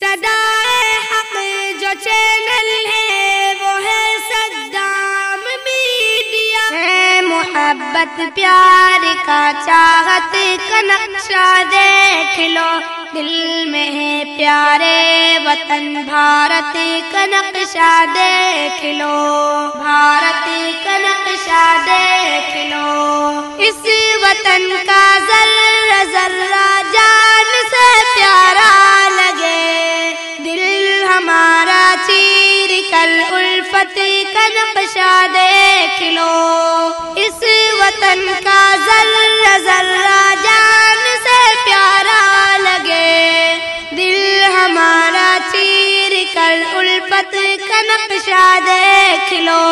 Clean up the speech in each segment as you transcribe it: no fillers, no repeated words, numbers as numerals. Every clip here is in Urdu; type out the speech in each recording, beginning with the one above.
صدائے حق جو چینل ہے وہ ہے صدام میڈیا، ہے محبت پیار کا چاہت کا نقشہ دیکھ لو، دل میں ہے پیارے وطن بھارت کا نقشہ دیکھ لو، بھارت کا نقشہ دیکھ لو، اس وطن کا ذرہ ذرہ جان سے پیارا لگے، دل ہمارا چیر کر الفت کا نقشہ دیکھ لو، اس وطن کا ذرہ ذرہ جان سے پیارا لگے، دل ہمارا چیر کر الفت کا نقشہ دیکھ لو،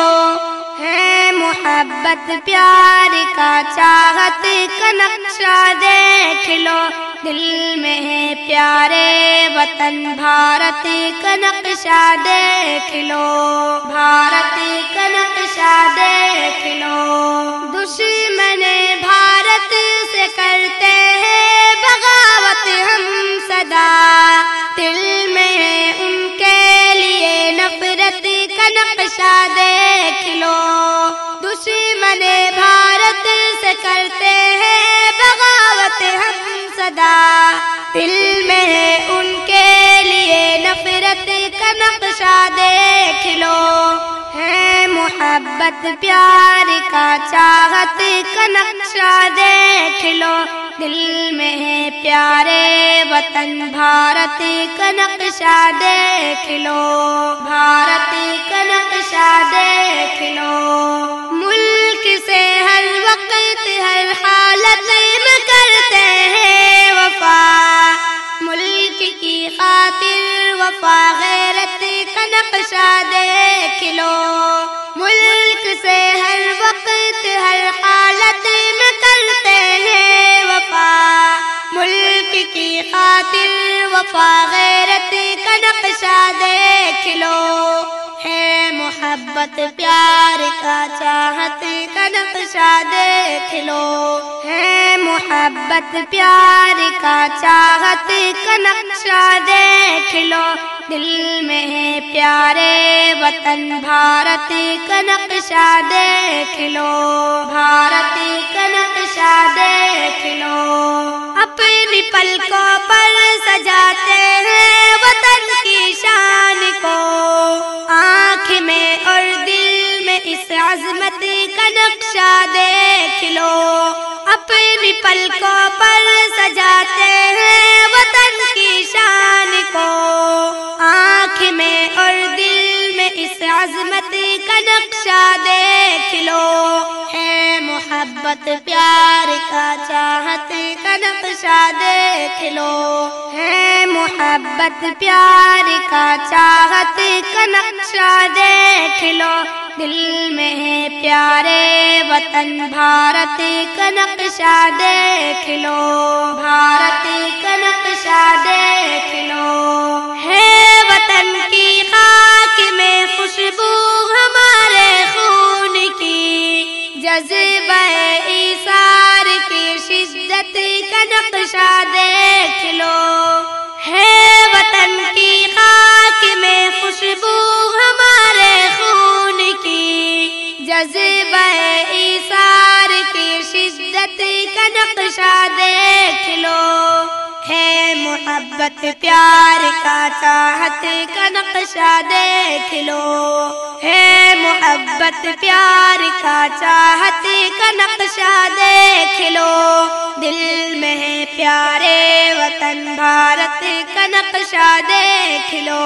ہے محبت پیار کا چاہت کا نقشہ دیکھ لو، دل میں ہے پیارے وطن بھارت کا نقشہ دیکھ لو، بھارت کا نقشہ دیکھ لو، دشمن بھارت سے کرتے ہیں بغاوت ہم صدا، دل میں ہے ان کے لیے نفرت کا نقشہ دیکھ لو، دشمن بھارت سے کرتے ہیں بغاوت ہم صدا، دل میں ہے ان کے لیے نفرت کا نقشہ دیکھ لو، ہے محبت پیار کا چاہت کا نقشہ دیکھ لو، دل میں ہے پیارے وطن بھارت کا نقشہ دیکھ لو، بھارت کا نقشہ دیکھ لو، ملک سے ہر وقت ہر حالت میں کرتے ہیں وفا، ملک کی خاطر وفا غیرت کا نقشہ دیکھ لو، ملک سے ہر وقت ہر حالت میں کرتے ہیں وفا، ملک کی خاطر وفا غیرت کا نقشہ دیکھ لو، ہے محبت پیار کا چاہت کا نقشہ دیکھ لو، ہے محبت پیار کا چاہت کا نقشہ دیکھ لو، دل میں ہے پیارے وطن بھارت کا نقشہ دیکھ لو، بھارت کا نقشہ دیکھ لو، اپنی پلکوں پر سجاتے ہیں وطن کی شان کو، آنکھ میں اور دل میں اس عظمت کا نقشہ دیکھ لو، اپنی پلکوں پر سجاتے ہیں وطن کی شان کو، آنکھ میں اور دل میں اس عظمت کا نقشہ دیکھ لو، ہے محبت پیار کا چاہت کا نقشہ دیکھ لو، ہے محبت پیار کا چاہت کا نقشہ دیکھ لو، دل میں ہے پیارے وطن بھارت کا نقشہ دیکھ لو، بھارت کا نقشہ دیکھ لو، ہے وطن کی خاک میں خوشبو ہمارے خون کی، جذبہ ایثار کی شدت کا نقشہ دیکھ لو، ہے وطن کی خاک میں خوشبو ہمارے خون کی، جذبہ ایثار کی شدت کا نقشہ دیکھ لو، ہے محبت پیار کا چاہت کا نقشہ دیکھ لو، ہے محبت پیار کا چاہت کا نقشہ دیکھ لو، دل میں ہے پیارے وطن بھارت کا نقشہ دیکھ لو،